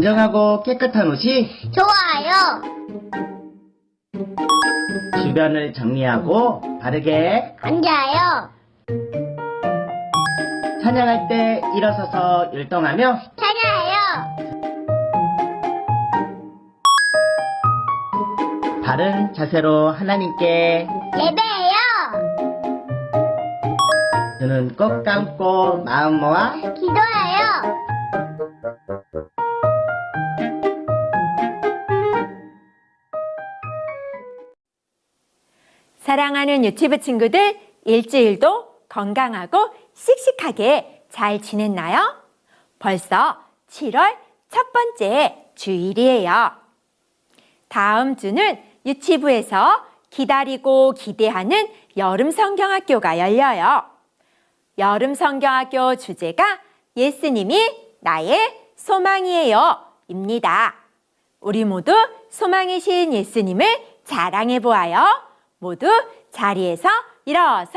단정하고 깨끗한 옷이 좋아요. 주변을 정리하고 바르게 앉아요. 찬양할 때 일어서서 율동하며 찾아요. 바른 자세로 하나님께 예배해요. 눈은 꼭 감고 마음 모아 기도해요. 사랑하는 유치부 친구들, 일주일도 건강하고 씩씩하게 잘 지냈나요? 벌써 7월 첫 번째 주일이에요. 다음 주는 유치부에서 기다리고 기대하는 여름 성경학교가 열려요. 여름 성경학교 주제가 예수님이 나의 소망이에요 입니다. 우리 모두 소망이신 예수님을 자랑해 보아요. 모두 자리에서 일어서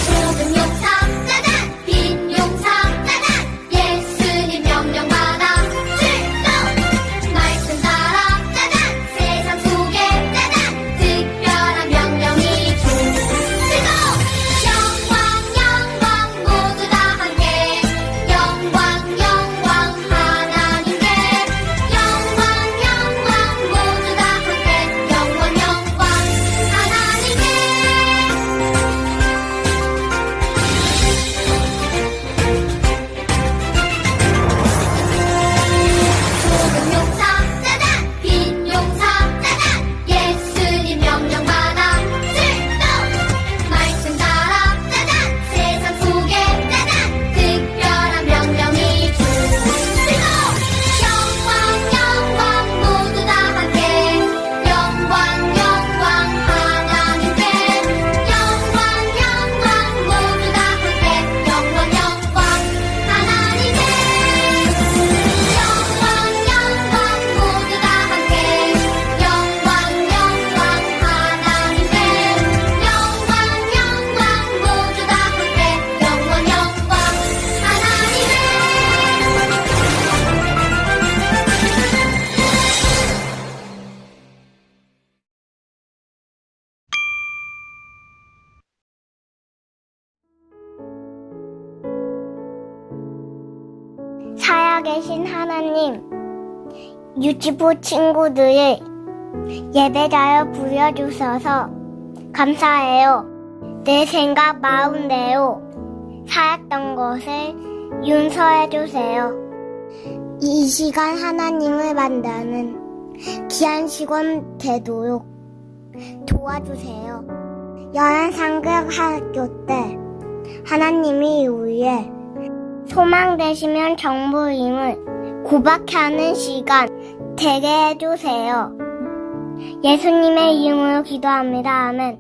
좁은 용상 짜잔, 빈 용상 짜잔, 예수님 명령 받아 출동. 말씀 따라 짜잔, 세상 속에 짜잔, 특별한 명령이 출동. 영광 모두 다 함께, 영광 하나님께, 영광 모두 다 함께, 영광 하나님께. 좁은 용상 짜잔, 빈 용상 짜잔, 예수님 명령 받아 출동. 말씀 따라 짜잔, 세상 속에 짜잔, 특별한 명령이 출동. 영광 모두 다 함께, 영광 하나님께, 영광 모두 다 함께, 영광 하나님께. 영광 모두 다 함께, 영광 하나님께, 영광 모두 다 함께, 영광 하나님께. 살아계신 하나님, 유치부 친구들의 예배자를 부여주셔서 감사해요. 내 생각 마음대로 살았던 것을 용서해주세요. 이 시간 하나님을 만나는 귀한 시간 되도록 도와주세요. 연안상급학교 때 하나님이 우리의 소망 되시면 정부임을 고백하는 시간 되게 해주세요. 예수님의 이름으로 기도합니다. 아멘.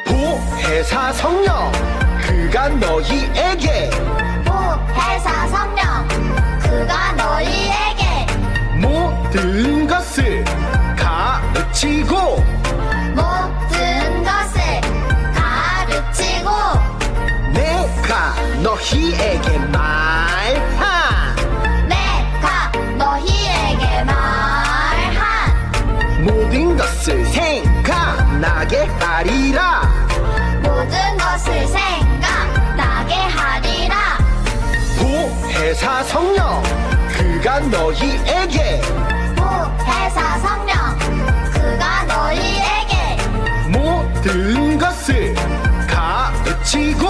보혜사 성령 그가 너희에게 보혜사 성령 그가 너희에게 모든 것을 가르치고 모든 것을 가르치고 내가 너희에게 말한 내가 너희에게 말한 모든 것을 생각나게 하리라. 모든 보혜사 성령 그가 너희에게 보혜사 성령 그가 너희에게 모든 것을 가르치고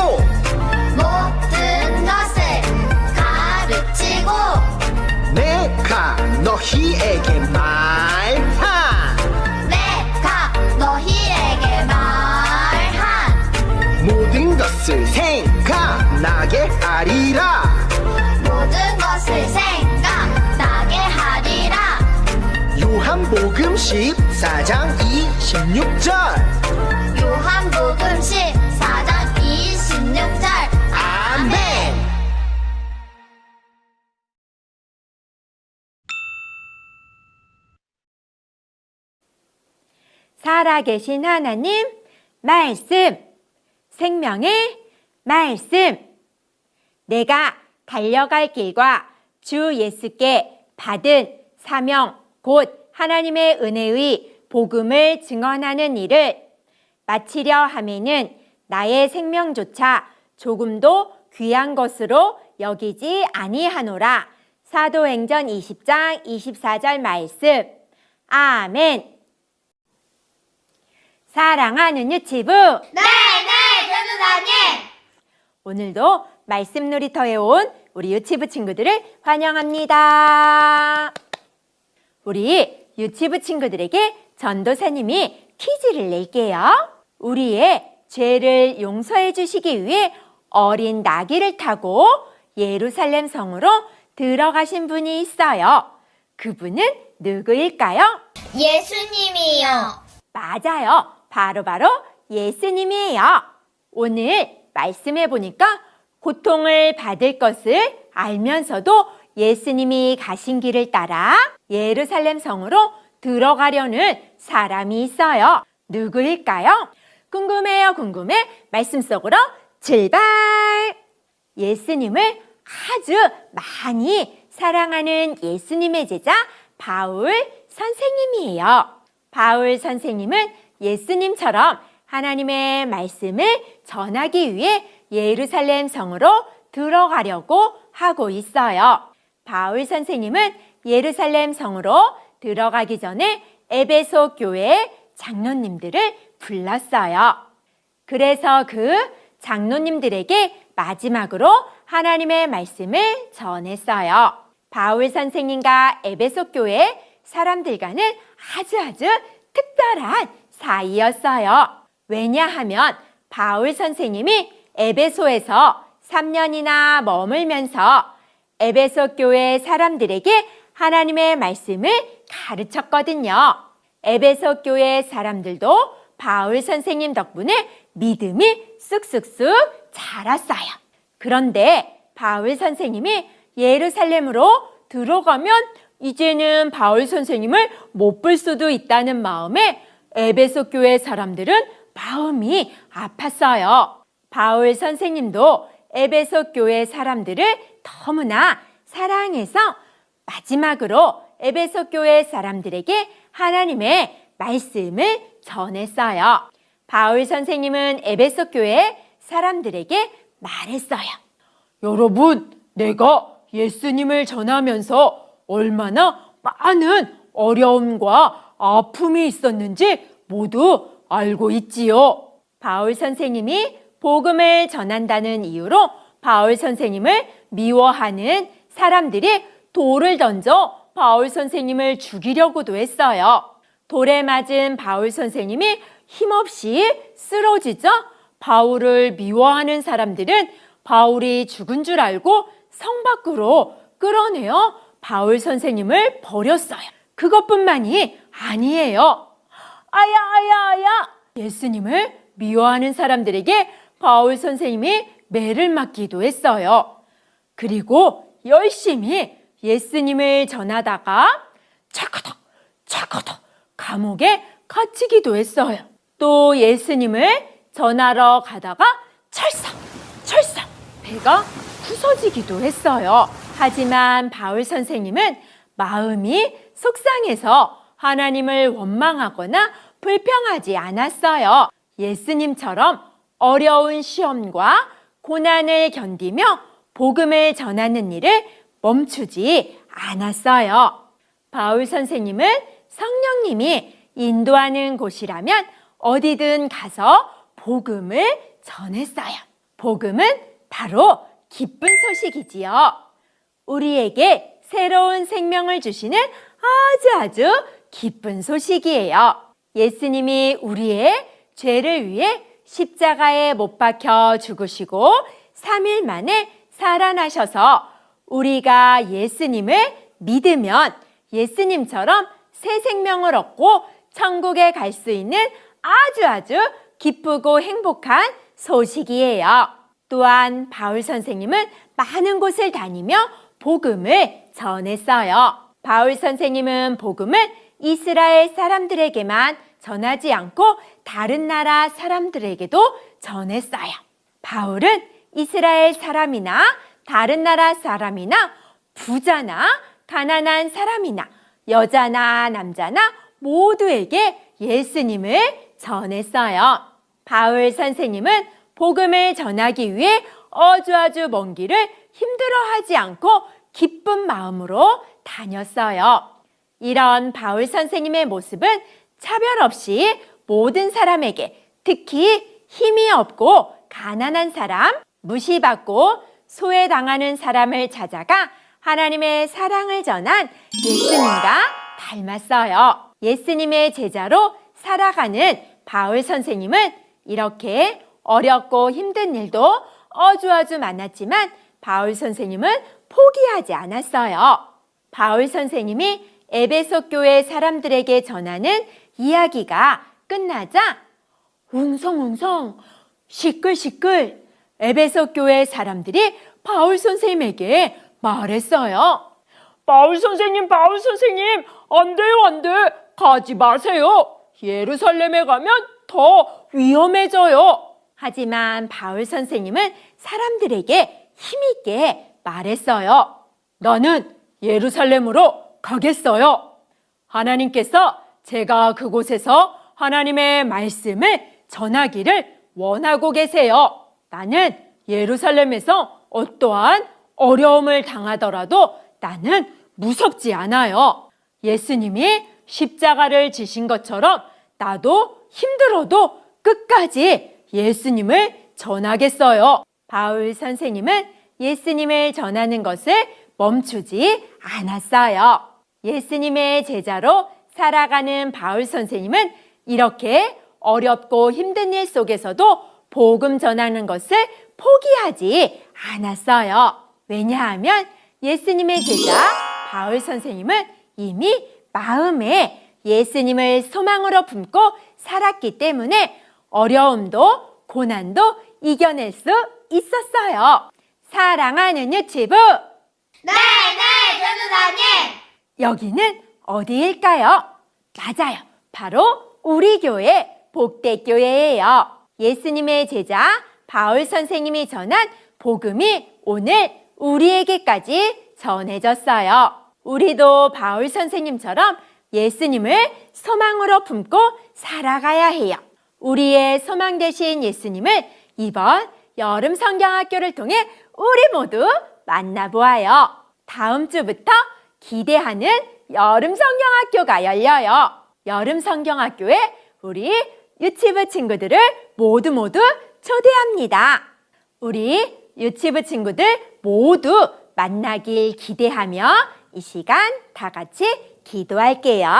모든 것을 가르치고 내가 너희에게 말한 내가 너희에게 말한 모든 것을 생각나게 하리라. 모든 것을 생각나게 하리라. 요한복음 14장 26절. 요한복음 14장 26절. 아멘. 살아계신 하나님 말씀, 생명의 말씀. 내가 달려갈 길과 주 예수께 받은 사명 곧 하나님의 은혜의 복음을 증언하는 일을 마치려 함에는 나의 생명조차 조금도 귀한 것으로 여기지 아니하노라. 사도행전 20장 24절 말씀. 아멘. 사랑하는 유치부, 변호사님. 오늘도 말씀 놀이터에 온 우리 유치부 친구들을 환영합니다. 우리 유치부 친구들에게 전도사님이 퀴즈를 낼게요. 우리의 죄를 용서해 주시기 위해 어린 나귀를 타고 예루살렘 성으로 들어가신 분이 있어요. 그분은 누구일까요? 예수님이요. 맞아요. 바로 예수님이에요. 오늘 말씀해 보니까 고통을 받을 것을 알면서도 예수님이 가신 길을 따라 예루살렘 성으로 들어가려는 사람이 있어요. 누구일까요? 궁금해요, 궁금해. 말씀 속으로 출발! 예수님을 아주 많이 사랑하는 예수님의 제자 바울 선생님이에요. 바울 선생님은 예수님처럼 하나님의 말씀을 전하기 위해 예루살렘 성으로 들어가려고 하고 있어요. 바울 선생님은 예루살렘 성으로 들어가기 전에 에베소 교회 장로님들을 불렀어요. 그래서 그 장로님들에게 마지막으로 하나님의 말씀을 전했어요. 바울 선생님과 에베소 교회 사람들과는 아주 특별한 사이였어요. 왜냐하면 바울 선생님이 에베소에서 3년이나 머물면서 에베소 교회 사람들에게 하나님의 말씀을 가르쳤거든요. 에베소 교회 사람들도 바울 선생님 덕분에 믿음이 쑥쑥쑥 자랐어요. 그런데 바울 선생님이 예루살렘으로 들어가면 이제는 바울 선생님을 못 볼 수도 있다는 마음에 에베소 교회 사람들은 마음이 아팠어요. 바울 선생님도 에베소 교회 사람들을 너무나 사랑해서 마지막으로 에베소 교회 사람들에게 하나님의 말씀을 전했어요. 바울 선생님은 에베소 교회 사람들에게 말했어요. 여러분, 내가 예수님을 전하면서 얼마나 많은 어려움과 아픔이 있었는지 모두 알고 있지요. 바울 선생님이 복음을 전한다는 이유로 바울 선생님을 미워하는 사람들이 돌을 던져 바울 선생님을 죽이려고도 했어요. 돌에 맞은 바울 선생님이 힘없이 쓰러지자 바울을 미워하는 사람들은 바울이 죽은 줄 알고 성 밖으로 끌어내어 바울 선생님을 버렸어요. 그것뿐만이 아니에요. 아야! 예수님을 미워하는 사람들에게 바울 선생님이 매를 맞기도 했어요. 그리고 열심히 예수님을 전하다가 차커덕 감옥에 갇히기도 했어요. 또 예수님을 전하러 가다가 철썩 배가 부서지기도 했어요. 하지만 바울 선생님은 마음이 속상해서 하나님을 원망하거나 불평하지 않았어요. 예수님처럼 어려운 시험과 고난을 견디며 복음을 전하는 일을 멈추지 않았어요. 바울 선생님은 성령님이 인도하는 곳이라면 어디든 가서 복음을 전했어요. 복음은 바로 기쁜 소식이지요. 우리에게 새로운 생명을 주시는 아주 기쁜 소식이에요. 예수님이 우리의 죄를 위해 십자가에 못 박혀 죽으시고 3일 만에 살아나셔서 우리가 예수님을 믿으면 예수님처럼 새 생명을 얻고 천국에 갈 수 있는 아주 기쁘고 행복한 소식이에요. 또한 바울 선생님은 많은 곳을 다니며 복음을 전했어요. 바울 선생님은 복음을 이스라엘 사람들에게만 전하지 않고 다른 나라 사람들에게도 전했어요. 바울은 이스라엘 사람이나 다른 나라 사람이나 부자나 가난한 사람이나 여자나 남자나 모두에게 예수님을 전했어요. 바울 선생님은 복음을 전하기 위해 아주 먼 길을 힘들어하지 않고 기쁜 마음으로 다녔어요. 이런 바울 선생님의 모습은 차별 없이 모든 사람에게, 특히 힘이 없고 가난한 사람, 무시받고 소외당하는 사람을 찾아가 하나님의 사랑을 전한 예수님과 닮았어요. 예수님의 제자로 살아가는 바울 선생님은 이렇게 어렵고 힘든 일도 아주 많았지만 바울 선생님은 포기하지 않았어요. 바울 선생님이 에베소 교회 사람들에게 전하는 이야기가 끝나자 웅성웅성 시끌시끌 에베소 교회 사람들이 바울 선생님에게 말했어요. 바울 선생님, 안 돼요. 가지 마세요. 예루살렘에 가면 더 위험해져요. 하지만 바울 선생님은 사람들에게 힘있게 말했어요. 나는 예루살렘으로 가겠어요. 하나님께서 제가 그곳에서 하나님의 말씀을 전하기를 원하고 계세요. 나는 예루살렘에서 어떠한 어려움을 당하더라도 나는 무섭지 않아요. 예수님이 십자가를 지신 것처럼 나도 힘들어도 끝까지 예수님을 전하겠어요. 바울 선생님은 예수님을 전하는 것을 멈추지 않았어요. 예수님의 제자로 살아가는 바울 선생님은 이렇게 어렵고 힘든 일 속에서도 복음 전하는 것을 포기하지 않았어요. 왜냐하면 예수님의 제자 바울 선생님은 이미 마음에 예수님을 소망으로 품고 살았기 때문에 어려움도 고난도 이겨낼 수 있었어요. 사랑하는 유치부, 네, 전도사님. 여기는 어디일까요? 맞아요. 바로 우리 교회 복대교회예요. 예수님의 제자 바울 선생님이 전한 복음이 오늘 우리에게까지 전해졌어요. 우리도 바울 선생님처럼 예수님을 소망으로 품고 살아가야 해요. 우리의 소망 되신 예수님을 이번 여름 성경학교를 통해 우리 모두 만나보아요. 다음 주부터 기대하는 여름 성경학교가 열려요. 여름 성경학교에 우리 유치부 친구들을 모두 초대합니다. 우리 유치부 친구들 모두 만나길 기대하며 이 시간 다 같이 기도할게요.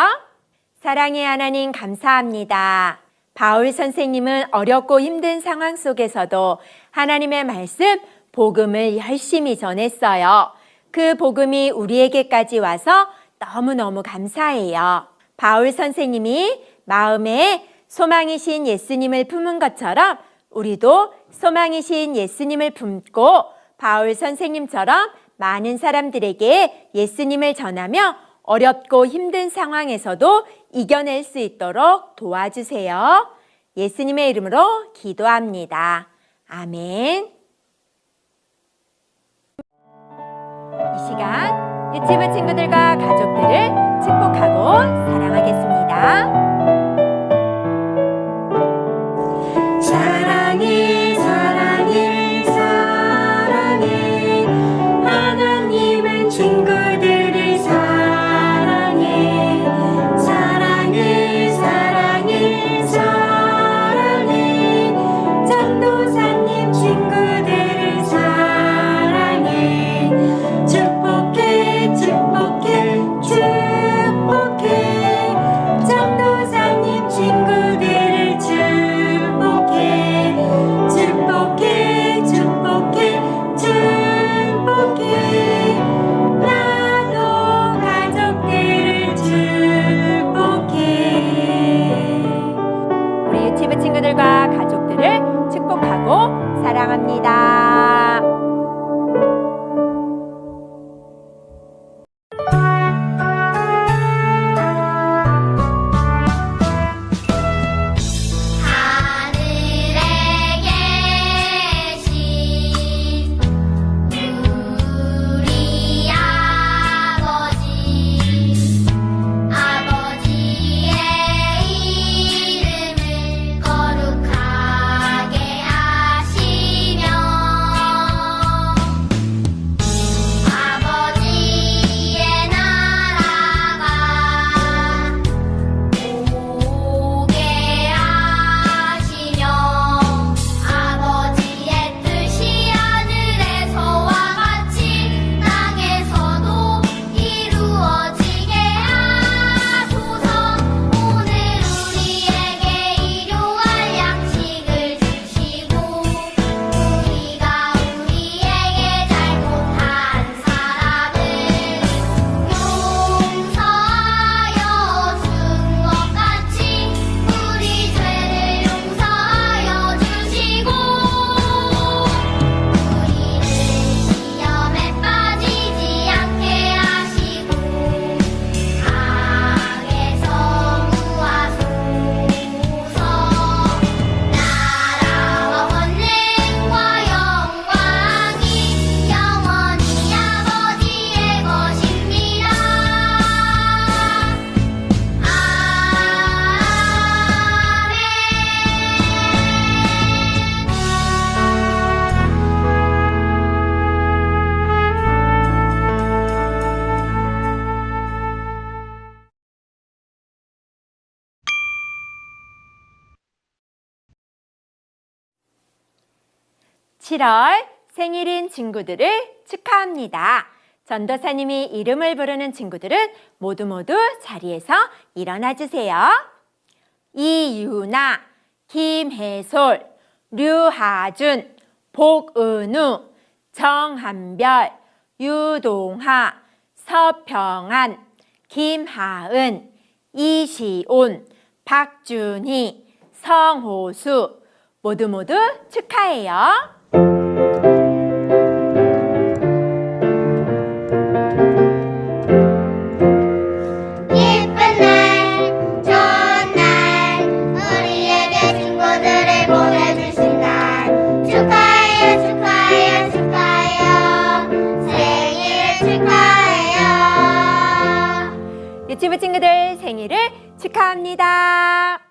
사랑의 하나님 감사합니다. 바울 선생님은 어렵고 힘든 상황 속에서도 하나님의 말씀, 복음을 열심히 전했어요. 그 복음이 우리에게까지 와서 너무너무 감사해요. 바울 선생님이 마음에 소망이신 예수님을 품은 것처럼 우리도 소망이신 예수님을 품고 바울 선생님처럼 많은 사람들에게 예수님을 전하며 어렵고 힘든 상황에서도 이겨낼 수 있도록 도와주세요. 예수님의 이름으로 기도합니다. 아멘. 이 시간 유치부 친구들과 가족들을 축복하고 사랑하겠습니다. 사랑해 사랑해 사랑해 7월 생일인 친구들을 축하합니다. 전도사님이 이름을 부르는 친구들은 모두 자리에서 일어나 주세요. 이유나, 김혜솔, 류하준, 복은우, 정한별, 유동하, 서평안, 김하은, 이시온, 박준희, 성호수 모두 축하해요. 예쁜 날, 좋은 날, 우리에게 친구들을 보내주신 날. 축하해요, 축하해요, 축하해요. 생일 축하해요. 유치부 친구들 생일을 축하합니다.